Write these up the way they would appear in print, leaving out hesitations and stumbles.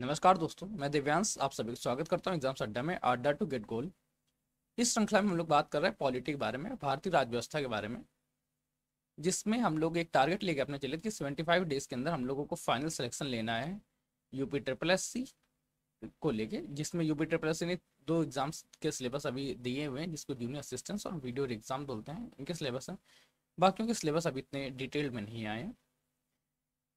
नमस्कार दोस्तों, मैं दिव्यांश आप सभी का स्वागत करता हूं एग्जाम्स अड्डा में अड्डा टू गेट गोल। इस श्रृंखला में हम लोग बात कर रहे हैं पॉलिटी के बारे में, भारतीय राज्य व्यवस्था के बारे में, जिसमें हम लोग एक टारगेट लेके अपने चले कि 75 डेज के अंदर हम लोगों को फाइनल सिलेक्शन लेना है यूपी ट्रिपल एस सी को लेके, जिसमें यूपी ट्रिपल एस सी ने 2 एग्जाम्स के सिलेबस अभी दिए हुए हैं, जिसको जूनियर असिस्टेंट्स और वीडियो एग्जाम बोलते हैं, इनके सिलेबस हैं। बाकियों के सिलेबस अभी इतने डिटेल में नहीं आए हैं।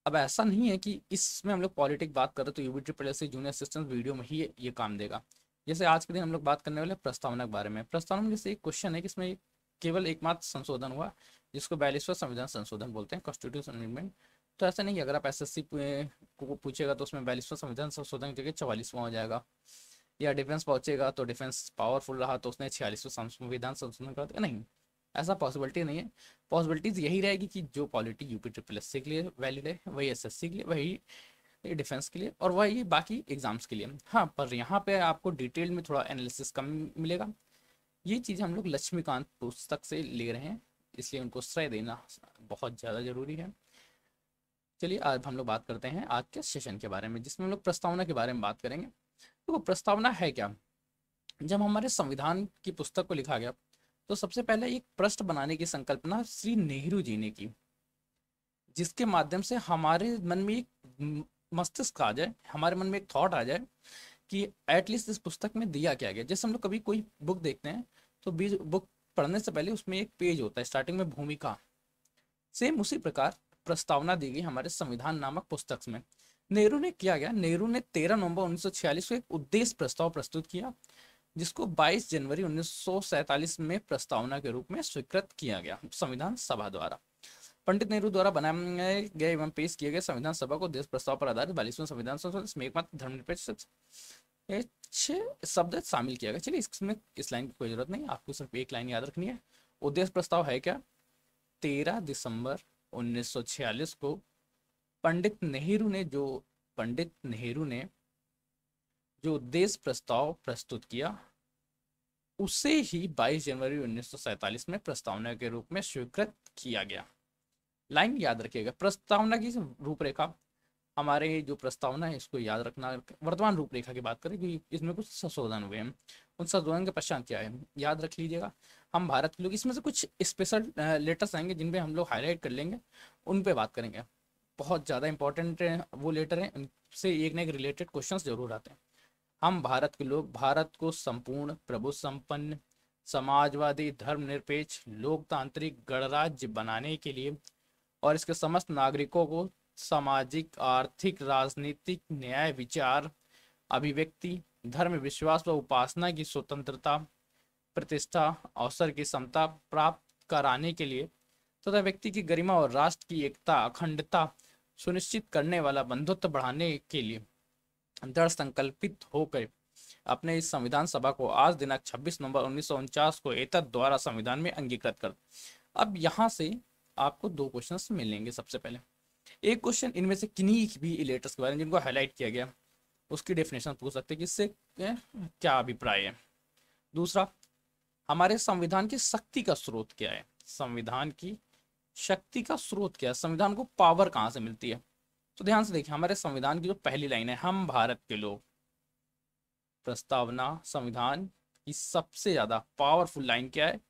अब ऐसा नहीं है कि इसमें हम लोग पॉलिटिक बात कर रहे तो UB triple S junior assistant video में ही ये काम देगा। जैसे आज के दिन हम लोग बात करने वाले हैं प्रस्तावना के बारे में। प्रस्तावना में जैसे एक क्वेश्चन है कि इसमें केवल एकमात्र संशोधन हुआ, जिसको 42वां संविधान संशोधन बोलते हैं, कॉन्स्टिट्यूशन अमेंडमेंट। तो ऐसा नहीं है, अगर आप एसएससी को पूछेगा तो उसमें 42वां संविधान संशोधन की जगह 44वां हो जाएगा, या डिफेंस पहुंचेगा तो डिफेंस पावरफुल रहा तो उसने 46वां संविधान संशोधन कर दिया। नहीं, ऐसा पॉसिबिलिटी नहीं है। पॉसिबिलिटीज यही रहेगी कि जो पॉलिटी यूपी ट्रिपल एस के लिए वैलिड है वही एसएससी के लिए, वही डिफेंस के लिए और वही बाकी एग्जाम्स के लिए। हाँ, पर यहाँ पे आपको डिटेल में थोड़ा एनालिसिस कम मिलेगा। ये चीज़ हम लोग लक्ष्मीकांत पुस्तक से ले रहे हैं, इसलिए उनको श्रेय देना बहुत ज़्यादा जरूरी है। चलिए आज हम लोग बात करते हैं आज के सेशन के बारे में, जिसमें हम लोग प्रस्तावना के बारे में बात करेंगे। तो वो प्रस्तावना है क्या? जब हमारे संविधान की पुस्तक को लिखा गया तो सबसे पहले एक पृष्ठ बनाने की संकल्पना श्री नेहरू जी ने की, जिसके माध्यम से हमारे मन में एक मस्तिष्क आ जाए, हमारे मन में एक थॉट आ जाए कि एटलीस्ट इस पुस्तक में दिया क्या गया। जैसे हम लोग कभी कोई बुक देखते हैं तो बीज बुक पढ़ने से पहले उसमें एक पेज होता है स्टार्टिंग में, भूमिका। सेम उसी प्रकार प्रस्तावना दी गई हमारे संविधान नामक पुस्तक में। नेहरू ने किया गया, नेहरू ने 13 नवंबर 1946 को एक उद्देश्य प्रस्ताव प्रस्तुत किया, जिसको 22 जनवरी 1947 में प्रस्तावना के रूप में स्वीकृत किया गया संविधान सभा द्वारा। पंडित नेहरू द्वारा बनाए गए एवं पेश किए गए संविधान सभा को देश प्रस्ताव पर आधारित 42वां संविधान संशोधन इसमें एकमात्र धर्मनिरपेक्ष शब्द शामिल किया गया। चलिए, इसमें इस लाइन की कोई जरूरत नहीं, आपको सिर्फ एक लाइन याद रखनी है। उद्देश्य प्रस्ताव है क्या? 13 दिसंबर 1946 को पंडित नेहरू ने जो उद्देश्य प्रस्ताव प्रस्तुत किया, उसे ही 22 जनवरी 1947 में प्रस्तावना के रूप में स्वीकृत किया गया। लाइन याद रखिएगा। प्रस्तावना की रूपरेखा, हमारे जो प्रस्तावना है इसको याद रखना। वर्तमान रूपरेखा की बात करें कि इसमें कुछ संशोधन हुए हैं, उन संशोधन के पश्चात क्या है याद रख लीजिएगा। हम भारत के लोग, इसमें से कुछ स्पेशल लेटर्स आएंगे जिन पे हम लोग हाईलाइट कर लेंगे, उन पे बात करेंगे। बहुत ज़्यादा इंपॉर्टेंट वो लेटर हैं, उनसे एक न एक रिलेटेड क्वेश्चन जरूर आते हैं। हम भारत के लोग भारत को संपूर्ण प्रभु संपन्न समाजवादी धर्मनिरपेक्ष लोकतांत्रिक गणराज्य बनाने के लिए और इसके समस्त नागरिकों को सामाजिक आर्थिक राजनीतिक न्याय विचार अभिव्यक्ति धर्म विश्वास व उपासना की स्वतंत्रता प्रतिष्ठा अवसर की समता प्राप्त कराने के लिए तथा व्यक्ति की गरिमा और राष्ट्र की एकता अखंडता सुनिश्चित करने वाला बंधुत्व बढ़ाने के लिए दृढ़ संकल्पित होकर अपने इस संविधान सभा को आज दिनांक 26 नवंबर 1949 को एतद द्वारा संविधान में अंगीकृत कर। अब यहाँ से आपको 2 क्वेश्चंस मिलेंगे। सबसे पहले एक क्वेश्चन इनमें से किन्हीं भी लेटर्स के बारे में जिनको हाईलाइट किया गया, उसकी डेफिनेशन पूछ सकते हैं कि इससे क्या अभिप्राय है। दूसरा, हमारे संविधान की शक्ति का स्रोत क्या है, संविधान की शक्ति का स्रोत क्या है, संविधान को पावर कहाँ से मिलती है। तो ध्यान से देखिए, हमारे संविधान की जो पहली लाइन है, हम भारत के लोग, प्रस्तावना संविधान की सबसे ज्यादा पावरफुल लाइन क्या है?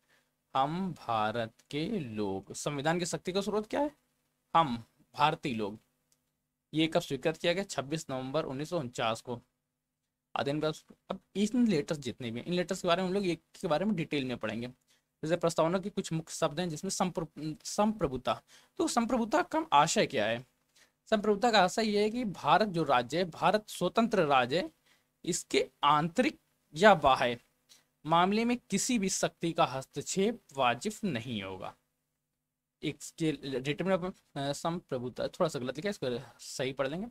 हम भारत के लोग। संविधान की शक्ति का स्रोत क्या है? हम भारतीय लोग। ये कब स्वीकृत किया गया? 26 नवंबर 1949 को। अब इन लेटर्स जितने भी, इन लेटर्स के बारे में हम लोग एक के बारे में डिटेल में पढ़ेंगे। जैसे प्रस्तावना के कुछ मुख्य शब्द हैं जिसमें संप्रभुता। तो संप्रभुता का आशय क्या है? संप्रभुता का आशय यह है कि भारत जो राज्य है, भारत स्वतंत्र राज्य है, इसके आंतरिक या बाह्य मामले में किसी भी शक्ति का हस्तक्षेप वाजिब नहीं होगा। इसके रिटर्न में संप्रभुता थोड़ा सा गलत लिखा है, इसको सही पढ़ लेंगे।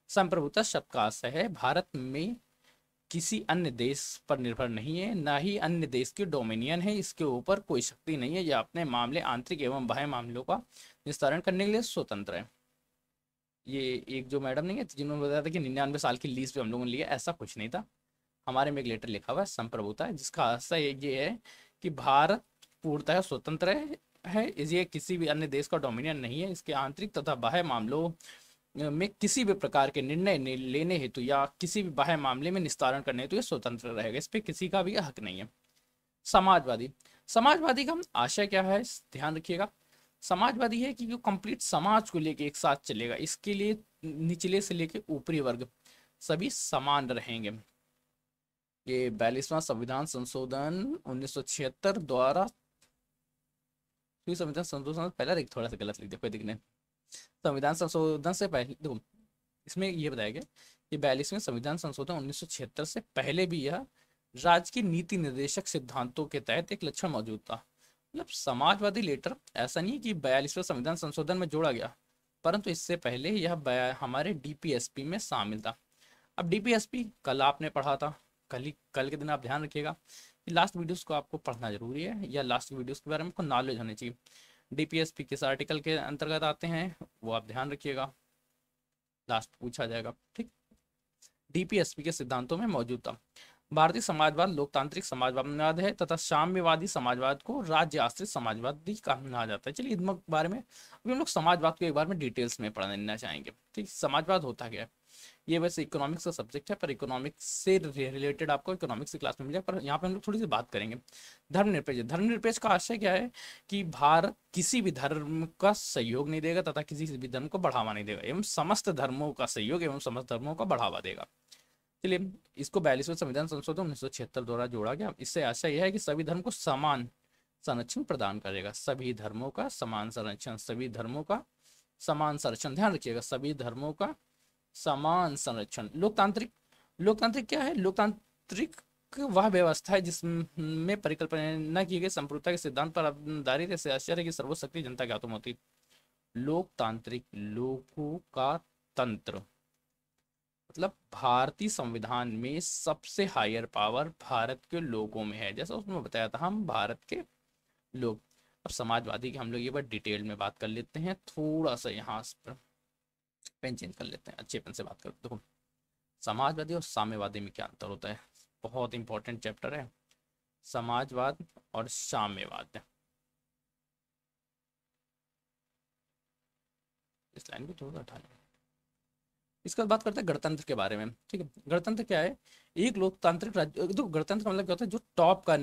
संप्रभुता शब्द का आशय है भारत में किसी अन्य देश पर निर्भर नहीं है, ना ही अन्य देश की डोमिनियन है, इसके ऊपर कोई शक्ति नहीं है, यह अपने मामले आंतरिक एवं बाह्य मामलों का निस्तारण करने के लिए स्वतंत्र है। ये एक जो मैडम नहीं है जिन्होंने बताया था कि 99 साल की लीज पे हम लोगों ने लिया, ऐसा कुछ नहीं था। हमारे में एक लेटर लिखा हुआ है संप्रभुता है, जिसका आशय ये है कि भारत पूर्णतः स्वतंत्र है, ये किसी भी अन्य देश का डोमिनियन नहीं है, इसके आंतरिक तथा बाह्य मामलों में किसी भी प्रकार के निर्णय लेने हेतु या किसी भी बाह्य मामले में निस्तारण करने हेतु ये स्वतंत्र रहेगा, इस पे किसी का भी हक नहीं है। समाजवादी, समाजवादी का आशय क्या है, ध्यान रखिएगा। समाजवादी है कि जो कंप्लीट समाज को लेके एक साथ चलेगा, इसके लिए निचले से लेके ऊपरी वर्ग सभी समान रहेंगे। ये 42वां संविधान संशोधन 1976 द्वारा, संविधान संशोधन पहला थोड़ा सा गलत लिख दिया, कोई दिक्कत नहीं। संविधान संशोधन से पहले देखो, इसमें ये बताया गया कि 42वें संविधान संशोधन 1976 से पहले भी यह राज्य की नीति निर्देशक सिद्धांतों के तहत एक लक्षण मौजूद था। मतलब समाजवादी लेटर ऐसा नहीं कि 42वें संविधान संशोधन में जोड़ा गया, परंतु इससे पहले यह हमारे डीपीएसपी में शामिल था। अब डीपीएसपी कल आपने पढ़ा था, कल के दिन आप ध्यान रखिएगा कि लास्ट वीडियोस को आपको पढ़ना जरूरी है, या लास्ट वीडियोस के बारे में आपको नॉलेज होनी चाहिए। डीपीएसपी किस आर्टिकल के अंतर्गत आते हैं वो आप ध्यान रखिएगा, लास्ट पूछा जाएगा, ठीक। डीपीएसपी के सिद्धांतों में मौजूद था। भारतीय समाजवाद लोकतांत्रिक समाजवाद है तथा साम्यवादी समाजवाद को राज्य आश्रित समाजवादी कहा जाता है। चलिए इन बारे में अभी हम लोग समाजवाद को एक बार में डिटेल्स में पढ़ना चाहेंगे, ठीक। समाजवाद होता क्या है, ये वैसे इकोनॉमिक्स का सब्जेक्ट है, पर इकोनॉमिक्स से रिलेटेड आपको इकोनॉमिक्स की क्लास में मिलेगा, पर यहाँ पे हम लोग थोड़ी सी बात करेंगे। धर्मनिरपेक्ष, धर्मनिरपेक्ष का आशय क्या है कि भारत किसी भी धर्म का सहयोग नहीं देगा तथा किसी भी धर्म को बढ़ावा नहीं देगा, एवं समस्त धर्मों का सहयोग एवं समस्त धर्मों का बढ़ावा देगा। चलिए इसको 42वें संविधान संशोधन 1976 द्वारा जोड़ा गया। इससे आशय यह है कि सभी धर्म को समान संरक्षण प्रदान करेगा, सभी धर्मों का समान संरक्षण, सभी धर्मों का समान संरक्षण, ध्यान रखिएगा, सभी धर्मों का समान संरक्षण। लोकतांत्रिक, लोकतांत्रिक क्या है, लोकतांत्रिक वह व्यवस्था है जिसमें परिकल्पना की गई संप्रभुता के सिद्धांत पर आधारित है। आश्चर्य की सर्वशक्ति जनता के हाथों में होती। लोकतांत्रिक, लोगों का तंत्र, मतलब भारतीय संविधान में सबसे हायर पावर भारत के लोगों में है, जैसा उसमें बताया था, हम भारत के लोग। अब समाजवादी की हम लोग ये बात डिटेल में बात कर लेते हैं, थोड़ा सा यहाँ पर पेन चेंज कर लेते हैं, अच्छे पेन से बात करते। देखो समाजवादी और साम्यवादी में क्या अंतर होता है, बहुत इंपॉर्टेंट चैप्टर है समाजवाद और साम्यवाद। इस लाइन को थोड़ा हटा लें। इसके बाद बात करते हैं गणतंत्र के बारे में, ठीक है। गणतंत्र क्या है, एक लोकतांत्रिक राज्य, तो गणतंत्र का मतलब क्या होता है, जो टॉप का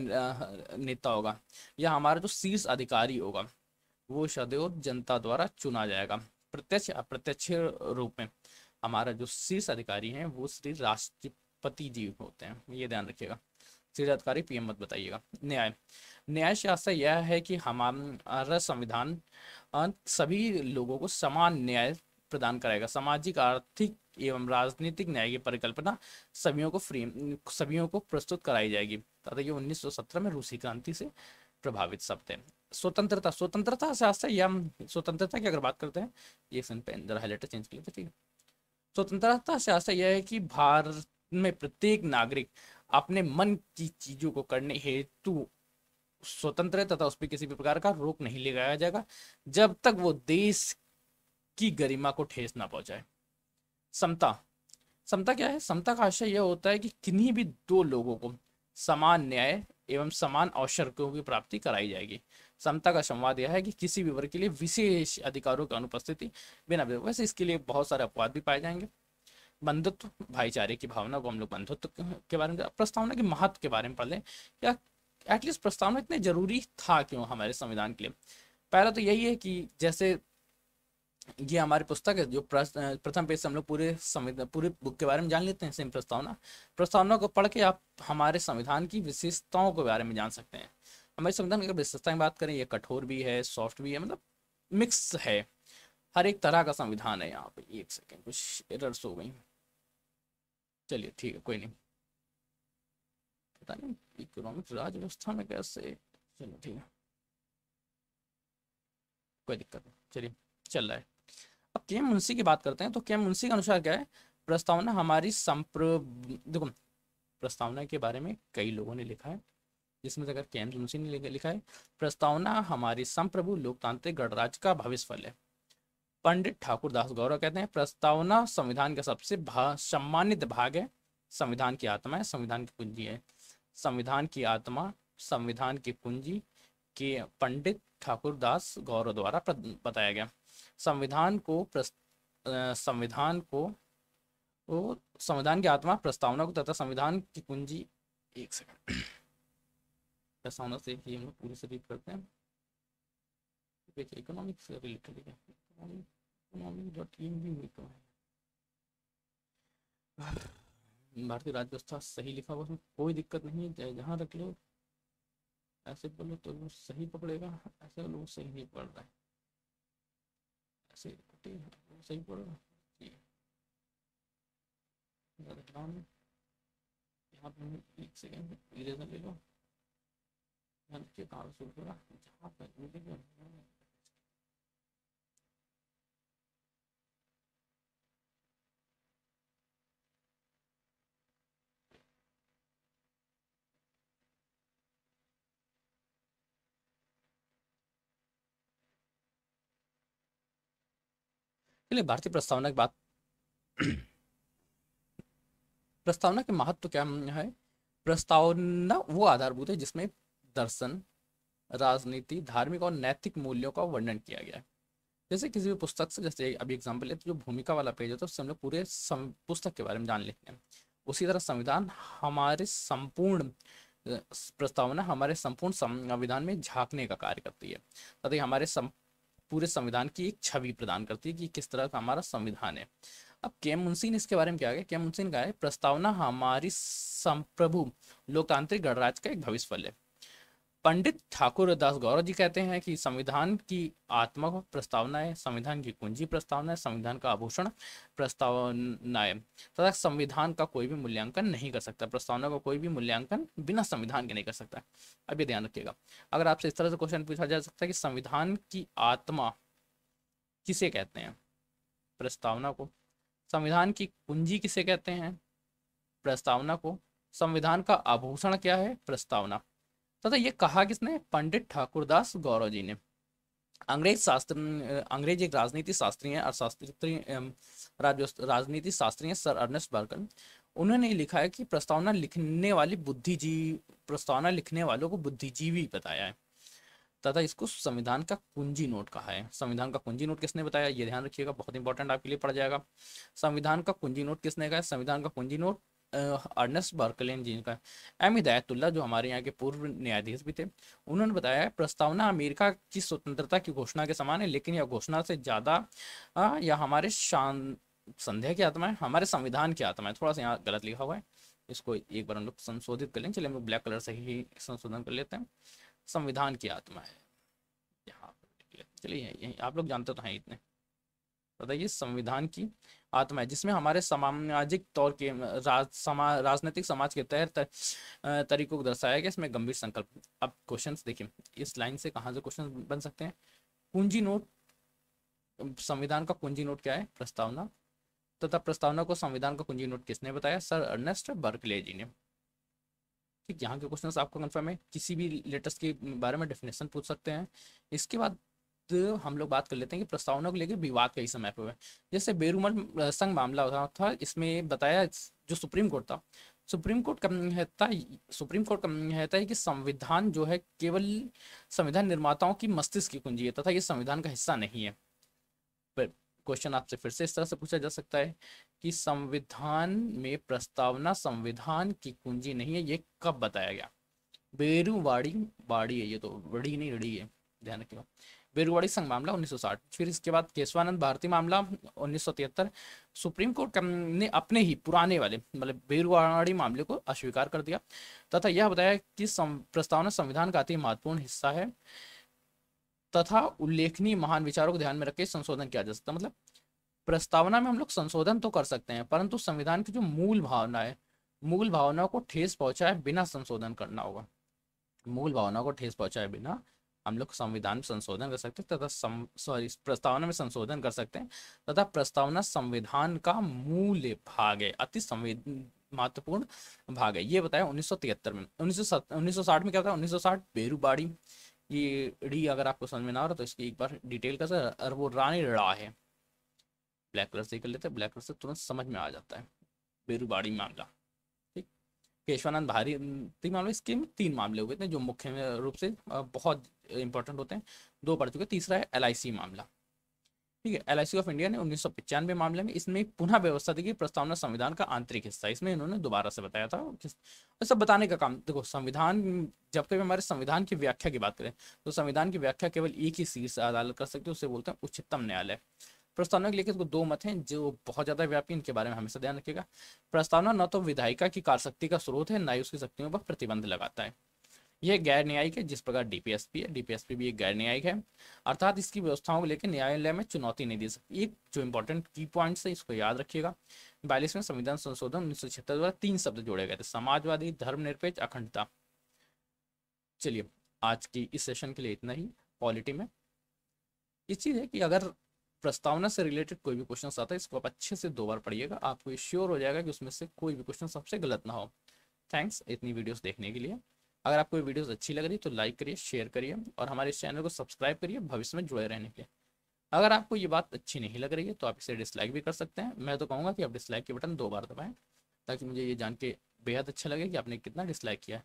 नेता होगा या हमारा जो शीर्ष अधिकारी होगा वो सदैव जनता द्वारा चुना जाएगा, प्रत्यक्ष अप्रत्यक्ष रूप में। हमारा जो शीर्ष अधिकारी हैं वो श्री राष्ट्रपति जी होते हैं, ये ध्यान रखिएगा। शीर्ष अधिकारी पीएम मत बताइएगा। न्याय, न्याय शास्त्र यह है कि हमारा संविधान सभी लोगों को समान न्याय प्रदान कराएगा। सामाजिक, आर्थिक एवं राजनीतिक न्याय की परिकल्पना सभी को प्रस्तुत कराई जाएगी तथा ये 1917 में रूसी क्रांति से प्रभावित शब्द है। स्वतंत्रता, स्वतंत्रता शास्त्र या स्वतंत्रता की अगर बात करते हैं, ये पेन जरा हाइलाइटर चेंज कर लेते, ठीक है। स्वतंत्रता शास्त्र यह है कि भारत में प्रत्येक नागरिक अपने मन की चीजों को करने हेतु स्वतंत्र है तथा उस पर किसी भी प्रकार का रोक नहीं लगाया जाएगा जब तक वो देश की गरिमा को ठेस ना पहुंचाए। समता, समता क्या है, समता का आशय यह होता है कि किन्हीं भी दो लोगों को समान न्याय एवं समान अवसरों की प्राप्ति कराई जाएगी। समता का संवाद यह है कि किसी भी वर्ग के लिए विशेष अधिकारों की अनुपस्थिति बिना, वैसे इसके लिए बहुत सारे अपवाद भी पाए जाएंगे। बंधुत्व, भाईचारे की भावना को हम लोग बंधुत्व के बारे में, प्रस्तावना के महत्व के बारे में पढ़ लें, या एटलीस्ट प्रस्तावना इतने जरूरी था क्यों हमारे संविधान के लिए। पहला तो यही है कि जैसे ये हमारी पुस्तक है, जो प्रथम पेज से हम लोग पूरे बुक के बारे में जान लेते हैं। सेम प्रस्तावना को पढ़ के आप हमारे संविधान की विशेषताओं के बारे में जान सकते हैं। हमारे संविधान की विशेषताएं बात करें, ये कठोर भी है, सॉफ्ट भी है, मतलब मिक्स है, हर एक तरह का संविधान है। यहाँ पे एक सेकेंड, कुछ एरर्स हो गई, चलिए ठीक है, कोई नहीं, पता नहीं इकोनॉमिक राज्य व्यवस्था में कैसे, चलो ठीक है, कोई दिक्कत नहीं, चलिए चल रहा है। अब केएम मुंशी की बात करते हैं, तो केएम मुंशी के अनुसार क्या है, प्रस्तावना हमारी देखो प्रस्तावना के बारे में कई लोगों ने लिखा है, जिसमें अगर केएम मुंशी ने लिखा है, प्रस्तावना हमारी संप्रभु लोकतांत्रिक गणराज्य का भविष्य फल है। पंडित ठाकुर दास गौरव कहते हैं, प्रस्तावना संविधान का सबसे सम्मानित भाग है, संविधान की आत्मा है, संविधान की कुंजी है। संविधान की आत्मा, संविधान की कुंजी के पंडित ठाकुर दास गौरव द्वारा बताया गया। संविधान को संविधान को, वो संविधान की आत्मा प्रस्तावना को तथा संविधान की कुंजी, एक सेकंड, प्रस्तावना से ही हम लोग पूरी से रीड करते हैं। देखिए इकोनॉमिक्स से रिलेटेड है, economic.in भारतीय राज्य व्यवस्था सही लिखा हुआ, उसमें कोई दिक्कत नहीं है, जहाँ रख लो, ऐसे बोलो तो वो सही पकड़ेगा, ऐसे बोलो वो सही नहीं पढ़ रहा है, ऐसे वो सही पढ़ रहा है। यहाँ पे एक सेकेंड इरेजर ले लो, कहाँ शुरू करा, जहाँ पर चलिए भारतीय प्रस्तावना की बात। प्रस्तावना के महत्व क्या है? प्रस्तावना वो आधारभूत है जिसमें दर्शन, राजनीति, धार्मिक और नैतिक मूल्यों का वर्णन किया गया है। जैसे किसी भी पुस्तक से, जैसे अभी एग्जाम्पल है तो जो भूमिका वाला पेज होता है उससे हम लोग पूरे पुस्तक के बारे में जान लेते हैं। उसी तरह संविधान हमारे संपूर्ण प्रस्तावना हमारे संपूर्ण संविधान में झांकने का कार्य करती है तथा हमारे पूरे संविधान की एक छवि प्रदान करती है कि किस तरह का हमारा संविधान है। अब के मुंशी ने इसके बारे में क्या है? के मुंशी ने कहा है प्रस्तावना हमारी संप्रभु लोकतांत्रिक गणराज्य का एक भविष्य फल है। पंडित ठाकुर दास गौरव जी कहते हैं कि संविधान की आत्मा प्रस्तावना है, संविधान की कुंजी प्रस्तावना है, संविधान का आभूषण प्रस्तावना है तथा संविधान का कोई भी मूल्यांकन नहीं कर सकता। प्रस्तावना का कोई भी मूल्यांकन बिना संविधान के नहीं कर सकता। अब ये ध्यान रखिएगा, अगर आपसे इस तरह से क्वेश्चन पूछा जा सकता है कि संविधान की आत्मा किसे कहते हैं? प्रस्तावना को। संविधान की कुंजी किसे कहते हैं? प्रस्तावना को। संविधान का आभूषण क्या है? प्रस्तावना। तथा ये कहा किसने? पंडित ठाकुरदास गौरव जी ने। अंग्रेज एक राजनीति शास्त्री हैं, अर्थशास्त्री राजनीति शास्त्री हैं, सर अर्नेस्ट बर्कन। उन्होंने लिखा है कि प्रस्तावना लिखने वालों को बुद्धिजीवी बताया है तथा इसको संविधान का कुंजी नोट कहा है। संविधान का कुंजी नोट किसने बताया? ये ध्यान रखिएगा, बहुत इंपॉर्टेंट आपके लिए पड़ जाएगा। संविधान का कुंजी नोट किसने कहा है? संविधान का कुंजी नोट अर्नेस्ट बर्कलेन जी का। एम हिदायतुल्लाह जो हमारे यहाँ के पूर्व न्यायाधीश भी थे, उन्होंने बताया है प्रस्तावना अमेरिका की स्वतंत्रता की घोषणा के समान है, लेकिन यह घोषणा से ज़्यादा यह हमारे संदेह की आत्मा है, हमारे संविधान की आत्मा है। थोड़ा सा यहाँ गलत लिखा हुआ है, इसको एक बार हम लोग संशोधित कर लेंगे। चलिए हम लोग ब्लैक कलर से ही संशोधन कर लेते हैं। संविधान की आत्मा है यहाँ, चलिए यही आप लोग जानते तो हैं इतने। बताइए, संविधान की आत्मा है जिसमें हमारे सामाजिक तौर के राजनीतिक समाज के तरीकों को दर्शाया गया। इसमें गंभीर संकल्प। अब क्वेश्चंस देखिए, इस लाइन से कहाँ से क्वेश्चन बन सकते हैं? कुंजी नोट, संविधान का कुंजी नोट क्या है? प्रस्तावना। तथा प्रस्तावना को संविधान का कुंजी नोट किसने बताया? सर अर्नेस्ट बर्कले जी ने। ठीक, यहाँ के क्वेश्चंस आपको कंफर्म है। किसी भी लेटर्स के बारे में डेफिनेशन पूछ सकते हैं। इसके बाद हम लोग बात कर लेते हैं कि प्रस्तावना को लेकर विवाद कई समय पे हुए। जैसे बेरूमल संघ मामला होता था, इसमें बताया जो सुप्रीम कोर्ट था, सुप्रीम कोर्ट का कहता है कि संविधान जो है केवल संविधान निर्माताओं की मस्तिष्क की कुंजी है तथा ये संविधान का हिस्सा नहीं है। क्वेश्चन आपसे फिर से इस तरह से पूछा जा सकता है कि संविधान में प्रस्तावना संविधान की कुंजी नहीं है, ये कब बताया गया? बेरूवाड़ी बाड़ी है, ये तो बड़ी नहीं रड़ी है, ध्यान रखिएगा। बेरुवाड़ी संघ मामला 1960। फिर इसके बाद केशवानंद भारती मामला 1973। सुप्रीम कोर्ट ने अपने ही पुराने वाले मतलब बेरुवाड़ी मामले को अस्वीकार कर दिया तथा यह बताया कि प्रस्तावना संविधान का अति महत्वपूर्ण हिस्सा है तथा उल्लेखनीय महान विचारों को ध्यान में रख के संशोधन किया जा सकता है। मतलब प्रस्तावना में हम लोग संशोधन तो कर सकते हैं, परंतु संविधान की जो मूल भावना है, मूल भावना को ठेस पहुंचाए बिना संशोधन करना होगा। मूल भावना को ठेस पहुंचाए बिना हम लोग संविधान में संशोधन कर सकते हैं तथा प्रस्तावना में संशोधन कर सकते हैं तथा प्रस्तावना संविधान का मूल भाग है, अति महत्वपूर्ण भाग है। ये बताया 1973 में। 1960 में क्या था? 1960 बेरूबाड़ी, ये डी अगर आपको समझ में ना आ रहा तो इसकी एक बार डिटेल का सर, और वो रानी रा है। ब्लैक कलर से कर लेते हैं, ब्लैक कलर से तुरंत समझ में आ जाता है। बेरूबाड़ी मामला, ठीक। केशवानंद भारती मामला, इसके 3 मामले हुए थे जो मुख्य रूप से बहुत इंपॉर्टेंट होते हैं। 2 पढ़ चुके, तीसरा है LIC मामला। ठीक है। LIC ऑफ इंडिया ने 1995 मामले में इसमें एक पुनः व्यवस्था दी गई प्रस्तावना संविधान का आंतरिक हिस्सा है। इसमें इन्होंने दोबारा से बताया था और सब बताने का काम। देखो संविधान, जब कभी हमारे संविधान की व्याख्या की बात करें तो संविधान की व्याख्या केवल एक ही शीर्ष अदालत कर सकती है, उसे बोलते हैं उच्चतम न्यायालय। प्रस्तावना के लेकर दो मत हैं जो बहुत ज्यादा व्यापी, इनके बारे में हमेशा ध्यान रखिएगा। प्रस्तावना न तो विधायिका की कार्यशक्ति का स्रोत है, न ही उसकी शक्तियों पर प्रतिबंध लगाता है। यह गैर न्यायिक है, जिस प्रकार DPSP है, DPSP भी एक गैर न्यायिक है। अर्थात इसकी व्यवस्थाओं को लेकर न्यायालय में चुनौती नहीं दे सकती। एक जो इंपॉर्टेंट की पॉइंट्स है इसको याद रखिएगा। 42वें संविधान संशोधन 1976 द्वारा 3 शब्द जोड़े गए थे, समाजवादी, धर्मनिरपेक्ष, अखंडता। चलिए आज की इस सेशन के लिए इतना ही। पॉलिटी में ये चीज़ है कि अगर प्रस्तावना से रिलेटेड कोई भी क्वेश्चन आता है इसको आप अच्छे से 2 बार पढ़िएगा, आपको ये श्योर हो जाएगा कि उसमें से कोई भी क्वेश्चन सबसे गलत ना हो। थैंक्स इतनी वीडियोस देखने के लिए। अगर आपको ये वीडियोस अच्छी लग रही तो लाइक करिए, शेयर करिए और हमारे इस चैनल को सब्सक्राइब करिए भविष्य में जुड़े रहने के लिए। अगर आपको ये बात अच्छी नहीं लग रही है तो आप इसे डिसलाइक भी कर सकते हैं। मैं तो कहूँगा कि आप डिसलाइक के बटन 2 बार दबाएं ताकि मुझे ये जान के बेहद अच्छा लगे कि आपने कितना डिसलाइक किया है।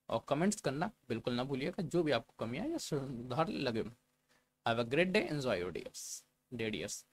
और कमेंट्स करना बिल्कुल ना भूलिएगा, जो भी आपको कमियाँ या सुधार लगे। Have a great day, enjoy your day dears.